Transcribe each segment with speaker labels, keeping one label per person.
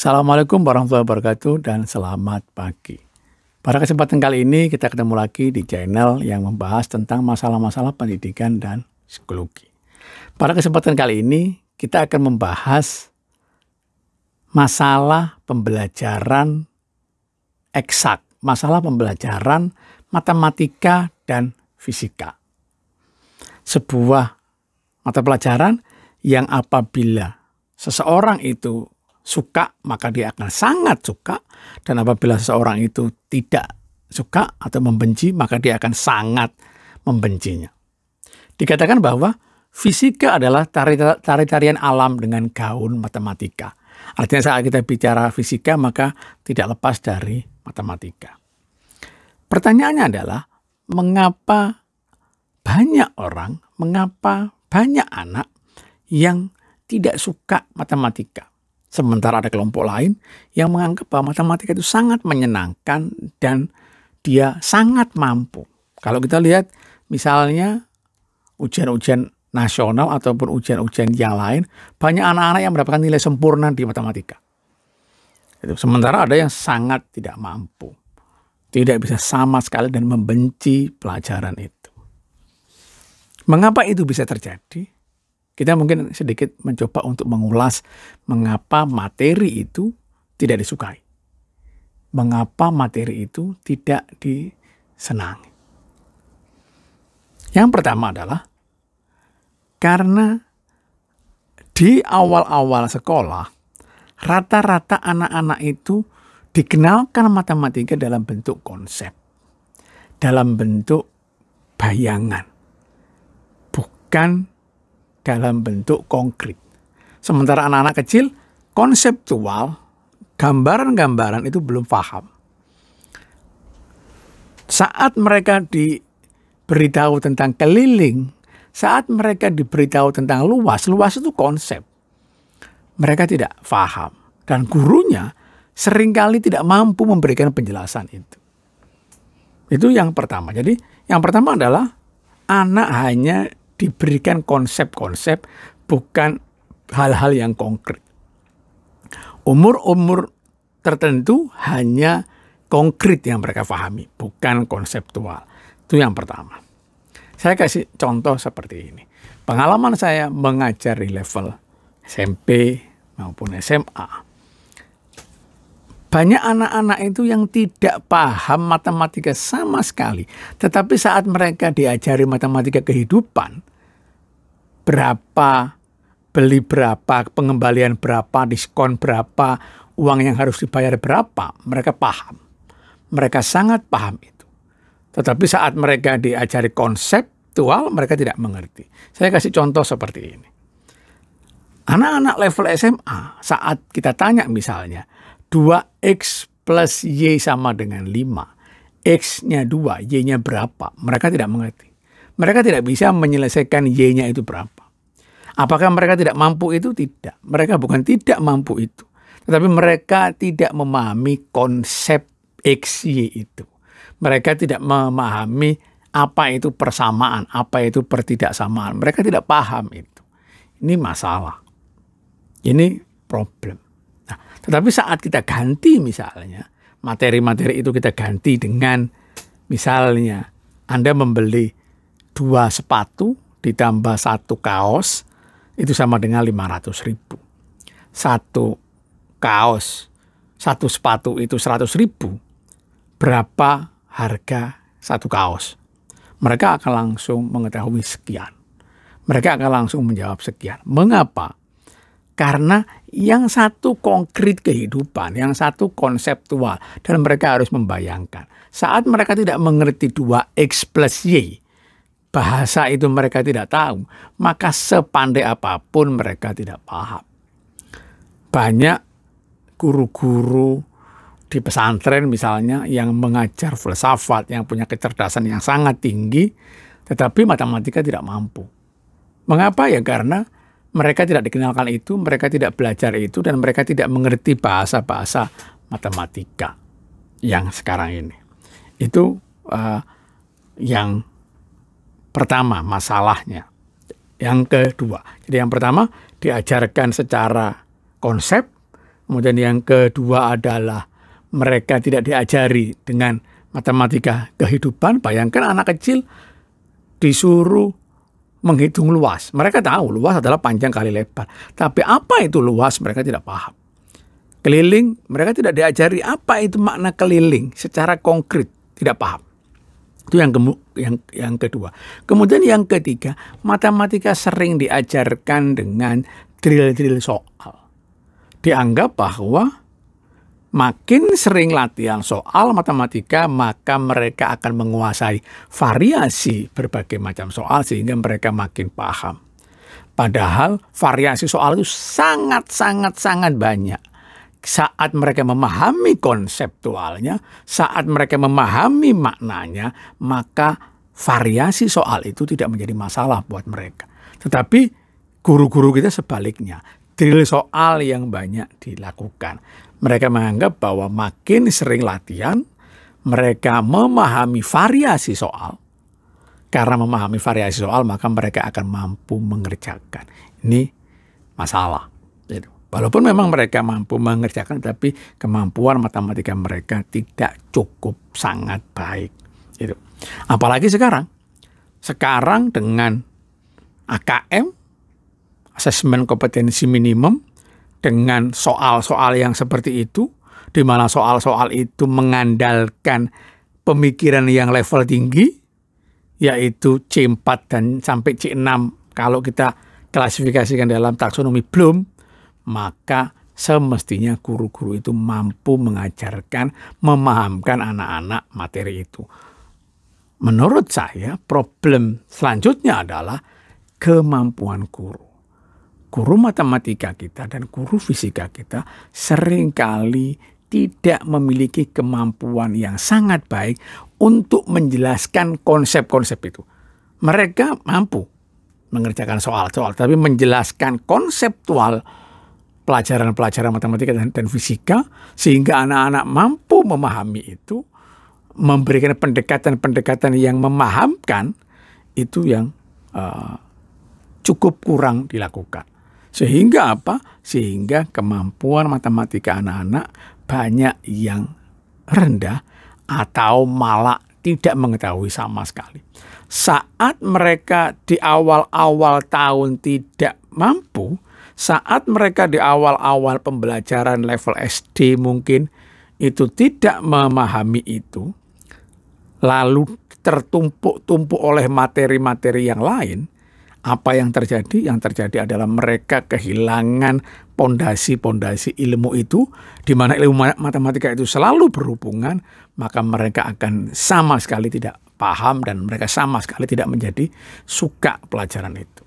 Speaker 1: Assalamualaikum warahmatullahi wabarakatuh dan selamat pagi. Pada kesempatan kali ini kita ketemu lagi di channel yang membahas tentang masalah-masalah pendidikan dan psikologi. Pada kesempatan kali ini kita akan membahas masalah pembelajaran eksak, masalah pembelajaran matematika dan fisika. Sebuah mata pelajaran yang apabila seseorang itu suka, maka dia akan sangat suka. Dan apabila seseorang itu tidak suka atau membenci, maka dia akan sangat membencinya. Dikatakan bahwa fisika adalah tari-tarian alam dengan gaun matematika. Artinya saat kita bicara fisika, maka tidak lepas dari matematika. Pertanyaannya adalah, mengapa banyak orang, mengapa banyak anak yang tidak suka matematika? Sementara ada kelompok lain yang menganggap bahwa matematika itu sangat menyenangkan dan dia sangat mampu. Kalau kita lihat misalnya ujian-ujian nasional ataupun ujian-ujian yang lain, banyak anak-anak yang mendapatkan nilai sempurna di matematika. Sementara ada yang sangat tidak mampu, tidak bisa sama sekali dan membenci pelajaran itu. Mengapa itu bisa terjadi? Kita mungkin sedikit mencoba untuk mengulas mengapa materi itu tidak disukai. Mengapa materi itu tidak disenangi. Yang pertama adalah karena di awal-awal sekolah, rata-rata anak-anak itu dikenalkan matematika dalam bentuk konsep, dalam bentuk bayangan, bukan dalam bentuk konkret. Sementara anak-anak kecil, konseptual, gambaran-gambaran itu belum paham. Saat mereka diberitahu tentang keliling, saat mereka diberitahu tentang luas, luas itu konsep. Mereka tidak paham. Dan gurunya seringkali tidak mampu memberikan penjelasan itu. Itu yang pertama. Jadi yang pertama adalah anak hanya diberikan konsep-konsep, bukan hal-hal yang konkret. Umur-umur tertentu hanya konkret yang mereka pahami, bukan konseptual. Itu yang pertama. Saya kasih contoh seperti ini. Pengalaman saya mengajar di level SMP maupun SMA. Banyak anak-anak itu yang tidak paham matematika sama sekali. Tetapi saat mereka diajari matematika kehidupan, berapa, beli berapa, pengembalian berapa, diskon berapa, uang yang harus dibayar berapa, mereka paham. Mereka sangat paham itu. Tetapi saat mereka diajari konseptual, mereka tidak mengerti. Saya kasih contoh seperti ini. Anak-anak level SMA, saat kita tanya misalnya, 2X plus Y sama dengan 5. X-nya 2, Y-nya berapa? Mereka tidak mengerti. Mereka tidak bisa menyelesaikan Y-nya itu berapa. Apakah mereka tidak mampu itu? Tidak. Mereka bukan tidak mampu itu. Tetapi mereka tidak memahami konsep X, Y itu. Mereka tidak memahami apa itu persamaan, apa itu pertidaksamaan. Mereka tidak paham itu. Ini masalah. Ini problem. Nah, tetapi saat kita ganti misalnya, materi-materi itu kita ganti dengan misalnya Anda membeli 2 sepatu ditambah 1 kaos, itu sama dengan 500.000. 1 kaos, 1 sepatu itu 100.000. Berapa harga 1 kaos? Mereka akan langsung mengetahui sekian. Mereka akan langsung menjawab sekian. Mengapa? Karena yang satu konkret kehidupan, yang satu konseptual, dan mereka harus membayangkan. Saat mereka tidak mengerti 2X plus Y, bahasa itu mereka tidak tahu, maka sepandai apapun mereka tidak paham. Banyak guru-guru di pesantren misalnya yang mengajar filsafat, yang punya kecerdasan yang sangat tinggi, tetapi matematika tidak mampu. Mengapa? Ya karena mereka tidak dikenalkan itu, mereka tidak belajar itu, dan mereka tidak mengerti bahasa-bahasa matematika yang sekarang ini. Itu yang pertama masalahnya. Yang kedua, jadi yang pertama diajarkan secara konsep, Kemudian yang kedua adalah mereka tidak diajari dengan matematika kehidupan. Bayangkan anak kecil disuruh menghitung luas. Mereka tahu luas adalah panjang kali lebar. Tapi apa itu luas mereka tidak paham. Keliling, mereka tidak diajari apa itu makna keliling secara konkret. Tidak paham. Itu yang kedua. Kemudian yang ketiga, matematika sering diajarkan dengan drill-drill soal. Dianggap bahwa makin sering latihan soal matematika, maka mereka akan menguasai variasi berbagai macam soal sehingga mereka makin paham. Padahal variasi soal itu sangat banyak. Saat mereka memahami konseptualnya, saat mereka memahami maknanya, maka variasi soal itu tidak menjadi masalah buat mereka. Tetapi guru-guru kita sebaliknya, drill soal yang banyak dilakukan. Mereka menganggap bahwa makin sering latihan, mereka memahami variasi soal. Karena memahami variasi soal, maka mereka akan mampu mengerjakan. Ini masalah. Walaupun memang mereka mampu mengerjakan, tapi kemampuan matematika mereka tidak cukup sangat baik. Apalagi sekarang. Sekarang dengan AKM, asesmen kompetensi minimum, dengan soal-soal yang seperti itu, di mana soal-soal itu mengandalkan pemikiran yang level tinggi, yaitu C4 dan sampai C6 kalau kita klasifikasikan dalam taksonomi Bloom, maka semestinya guru-guru itu mampu mengajarkan, memahamkan anak-anak materi itu. Menurut saya, problem selanjutnya adalah kemampuan guru. Guru matematika kita dan guru fisika kita seringkali tidak memiliki kemampuan yang sangat baik untuk menjelaskan konsep-konsep itu. Mereka mampu mengerjakan soal-soal, tapi menjelaskan konseptual pelajaran-pelajaran matematika dan fisika sehingga anak-anak mampu memahami itu, memberikan pendekatan-pendekatan yang memahamkan, itu yang cukup kurang dilakukan. Sehingga apa? Sehingga kemampuan matematika anak-anak banyak yang rendah atau malah tidak mengetahui sama sekali. Saat mereka di awal-awal tahun tidak mampu, saat mereka di awal-awal pembelajaran level SD mungkin itu tidak memahami itu, lalu tertumpuk-tumpuk oleh materi-materi yang lain, apa yang terjadi? Yang terjadi adalah mereka kehilangan pondasi-pondasi ilmu itu, di mana ilmu matematika itu selalu berhubungan, maka mereka akan sama sekali tidak paham dan mereka sama sekali tidak menjadi suka pelajaran itu.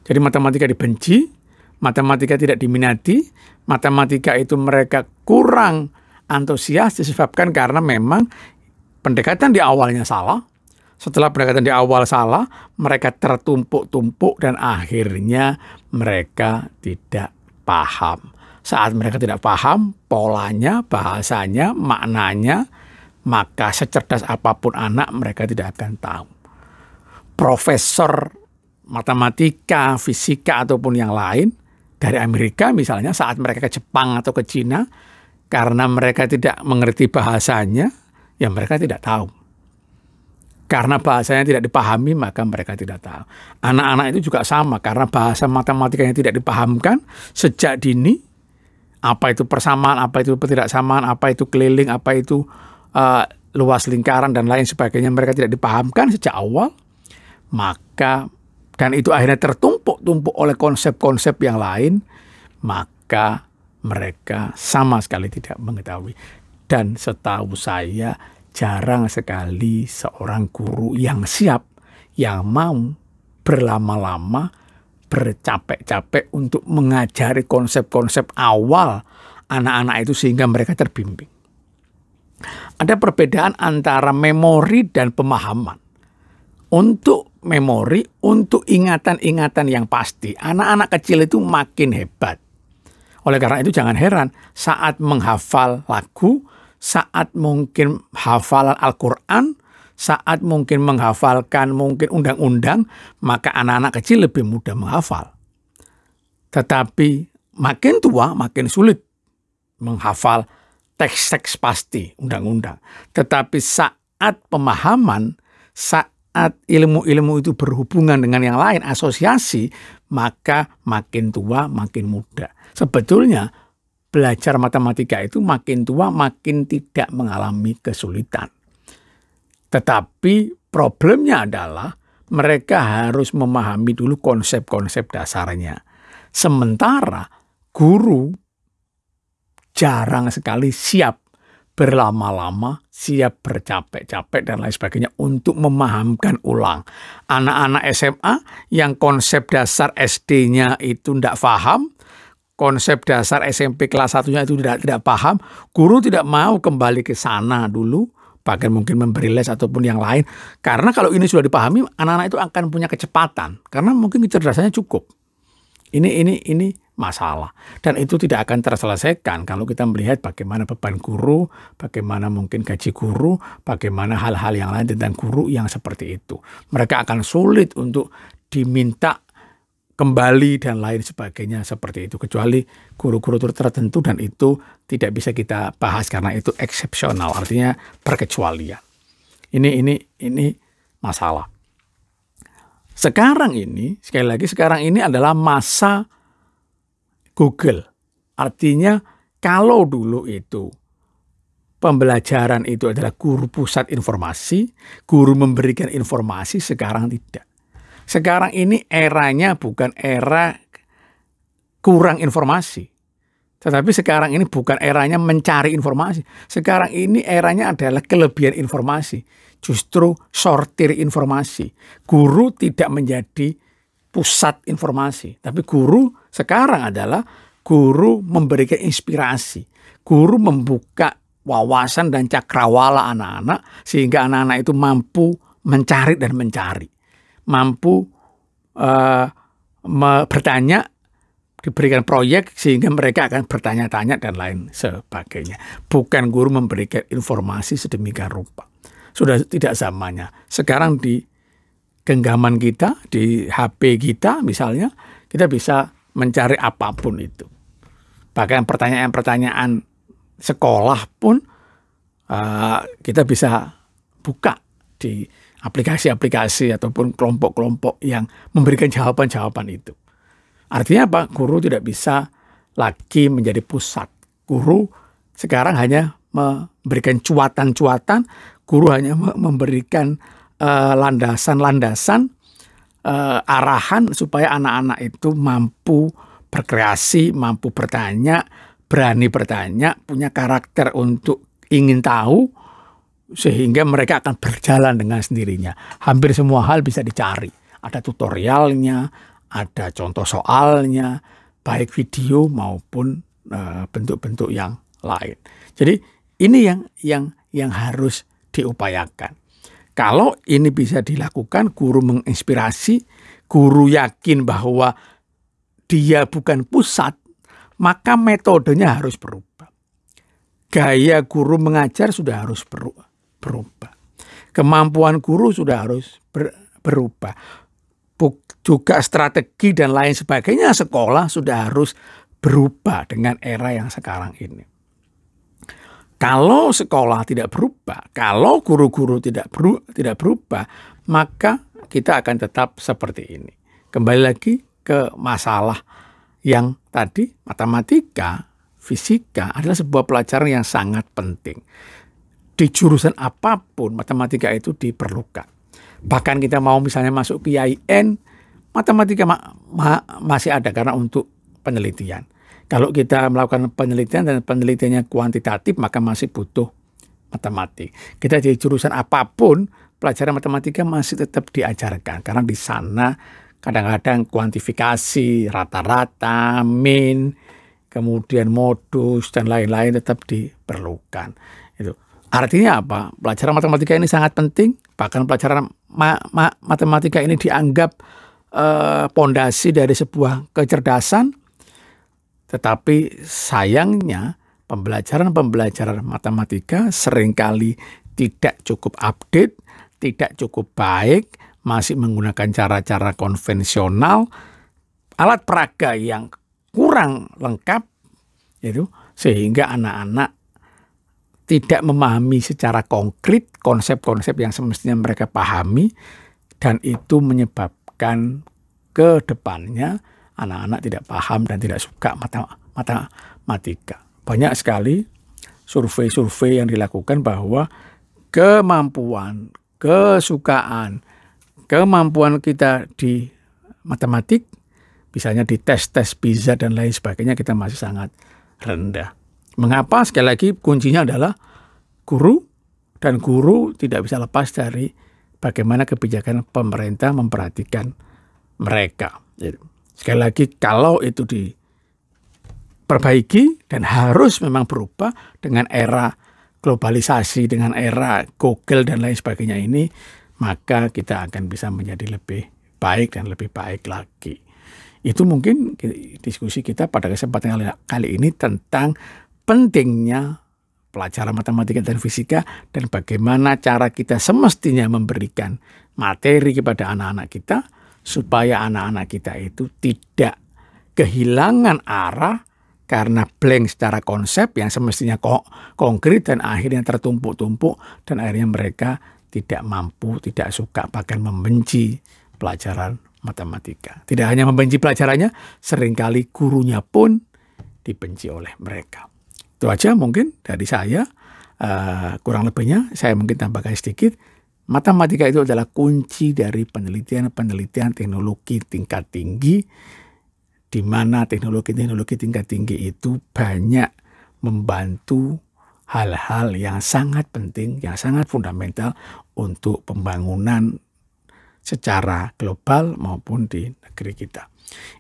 Speaker 1: Jadi matematika dibenci, matematika tidak diminati, matematika itu mereka kurang antusias disebabkan karena memang pendekatan di awalnya salah. Setelah pendekatan di awal salah, mereka tertumpuk-tumpuk dan akhirnya mereka tidak paham. Saat mereka tidak paham polanya, bahasanya, maknanya, maka secerdas apapun anak mereka tidak akan tahu. Profesor matematika, fisika ataupun yang lain dari Amerika misalnya, saat mereka ke Jepang atau ke Cina, karena mereka tidak mengerti bahasanya, ya mereka tidak tahu. Karena bahasanya tidak dipahami, maka mereka tidak tahu. Anak-anak itu juga sama, karena bahasa matematikanya tidak dipahamkan sejak dini. Apa itu persamaan, apa itu ketidaksamaan, apa itu keliling, apa itu luas lingkaran, dan lain sebagainya. Mereka tidak dipahamkan sejak awal. Maka, dan itu akhirnya tertumpuk-tumpuk oleh konsep-konsep yang lain, maka mereka sama sekali tidak mengetahui. Dan setahu saya, jarang sekali seorang guru yang siap, yang mau berlama-lama, bercapek-capek untuk mengajari konsep-konsep awal anak-anak itu sehingga mereka terbimbing. Ada perbedaan antara memori dan pemahaman. Untuk memori, untuk ingatan-ingatan yang pasti, anak-anak kecil itu makin hebat. Oleh karena itu jangan heran saat menghafal lagu, saat mungkin hafalan Al-Quran, saat mungkin menghafalkan mungkin undang-undang, maka anak-anak kecil lebih mudah menghafal. Tetapi makin tua makin sulit menghafal teks-teks pasti undang-undang. Tetapi saat pemahaman, saat ilmu-ilmu itu berhubungan dengan yang lain, asosiasi, maka makin tua makin muda. Sebetulnya belajar matematika itu makin tua makin tidak mengalami kesulitan. Tetapi problemnya adalah mereka harus memahami dulu konsep-konsep dasarnya. Sementara guru jarang sekali siap berlama-lama, siap bercapek-capek dan lain sebagainya untuk memahamkan ulang. Anak-anak SMA yang konsep dasar SD-nya itu tidak paham, konsep dasar SMP kelas 1-nya itu tidak paham, guru tidak mau kembali ke sana dulu, bahkan mungkin memberi les ataupun yang lain. Karena kalau ini sudah dipahami, anak-anak itu akan punya kecepatan, karena mungkin kecerdasannya cukup. Ini masalah. Dan itu tidak akan terselesaikan kalau kita melihat bagaimana beban guru, bagaimana mungkin gaji guru, bagaimana hal-hal yang lain tentang guru yang seperti itu. Mereka akan sulit untuk diminta kembali dan lain sebagainya seperti itu. Kecuali guru-guru tertentu dan itu tidak bisa kita bahas karena itu eksepsional, artinya perkecualian. Ini masalah. Sekarang ini, sekali lagi sekarang ini adalah masa Google. Artinya kalau dulu itu pembelajaran itu adalah guru pusat informasi, guru memberikan informasi, sekarang tidak. Sekarang ini eranya bukan era kurang informasi. Tetapi sekarang ini bukan eranya mencari informasi. Sekarang ini eranya adalah kelebihan informasi. Justru sortir informasi. Guru tidak menjadi pusat informasi. Tapi guru sekarang adalah guru memberikan inspirasi. Guru membuka wawasan dan cakrawala anak-anak sehingga anak-anak itu mampu mencari dan mencari. Mampu bertanya, diberikan proyek sehingga mereka akan bertanya-tanya dan lain sebagainya. Bukan guru memberikan informasi sedemikian rupa. Sudah tidak zamannya. Sekarang di genggaman kita, di HP kita misalnya, kita bisa mencari apapun itu. Bahkan pertanyaan-pertanyaan sekolah pun kita bisa buka di aplikasi-aplikasi ataupun kelompok-kelompok yang memberikan jawaban-jawaban itu. Artinya apa? Guru tidak bisa lagi menjadi pusat. Guru sekarang hanya memberikan cuatan-cuatan, guru hanya memberikan landasan-landasan, arahan supaya anak-anak itu mampu berkreasi, mampu bertanya, berani bertanya, punya karakter untuk ingin tahu, sehingga mereka akan berjalan dengan sendirinya. Hampir semua hal bisa dicari. Ada tutorialnya, ada contoh soalnya, baik video maupun bentuk-bentuk yang lain. Jadi ini yang harus diupayakan. Kalau ini bisa dilakukan, guru menginspirasi, guru yakin bahwa dia bukan pusat, maka metodenya harus berubah. Gaya guru mengajar sudah harus berubah. Kemampuan guru sudah harus berubah. Juga strategi dan lain sebagainya sekolah sudah harus berubah dengan era yang sekarang ini. Kalau sekolah tidak berubah, kalau guru-guru tidak berubah, maka kita akan tetap seperti ini. Kembali lagi ke masalah yang tadi, matematika, fisika adalah sebuah pelajaran yang sangat penting. Di jurusan apapun matematika itu diperlukan. Bahkan kita mau misalnya masuk ke IAIN, matematika masih ada karena untuk penelitian. Kalau kita melakukan penelitian dan penelitiannya kuantitatif, maka masih butuh matematik. Kita di jurusan apapun, pelajaran matematika masih tetap diajarkan. Karena di sana kadang-kadang kuantifikasi, rata-rata, min, kemudian modus, dan lain-lain tetap diperlukan. Itu. Artinya apa? Pelajaran matematika ini sangat penting. Bahkan pelajaran matematika ini dianggap pondasi dari sebuah kecerdasan. Tetapi sayangnya pembelajaran matematika seringkali tidak cukup update, tidak cukup baik, masih menggunakan cara-cara konvensional, alat peraga yang kurang lengkap, itu sehingga anak-anak tidak memahami secara konkret konsep-konsep yang semestinya mereka pahami, dan itu menyebabkan ke depannya anak-anak tidak paham dan tidak suka matematika. Banyak sekali survei-survei yang dilakukan bahwa kemampuan, kesukaan, kemampuan kita di matematik, misalnya di tes-tes PISA dan lain sebagainya, kita masih sangat rendah. Mengapa? Sekali lagi kuncinya adalah guru, dan guru tidak bisa lepas dari bagaimana kebijakan pemerintah memperhatikan mereka. Sekali lagi, kalau itu diperbaiki dan harus memang berubah dengan era globalisasi, dengan era Google dan lain sebagainya ini, maka kita akan bisa menjadi lebih baik dan lebih baik lagi. Itu mungkin diskusi kita pada kesempatan kali ini tentang pentingnya pelajaran matematika dan fisika, dan bagaimana cara kita semestinya memberikan materi kepada anak-anak kita supaya anak-anak kita itu tidak kehilangan arah karena blank secara konsep yang semestinya konkret dan akhirnya tertumpuk-tumpuk, dan akhirnya mereka tidak mampu, tidak suka, bahkan membenci pelajaran matematika. Tidak hanya membenci pelajarannya, seringkali gurunya pun dibenci oleh mereka. Itu aja mungkin dari saya. Kurang lebihnya saya mungkin tambahkan sedikit. Matematika itu adalah kunci dari penelitian teknologi tingkat tinggi, di mana teknologi tingkat tinggi itu banyak membantu hal-hal yang sangat penting, yang sangat fundamental untuk pembangunan secara global maupun di negeri kita.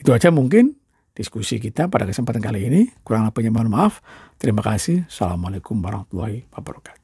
Speaker 1: Itu aja mungkin diskusi kita pada kesempatan kali ini. Kurang lebihnya mohon maaf. Terima kasih. Assalamualaikum warahmatullahi wabarakatuh.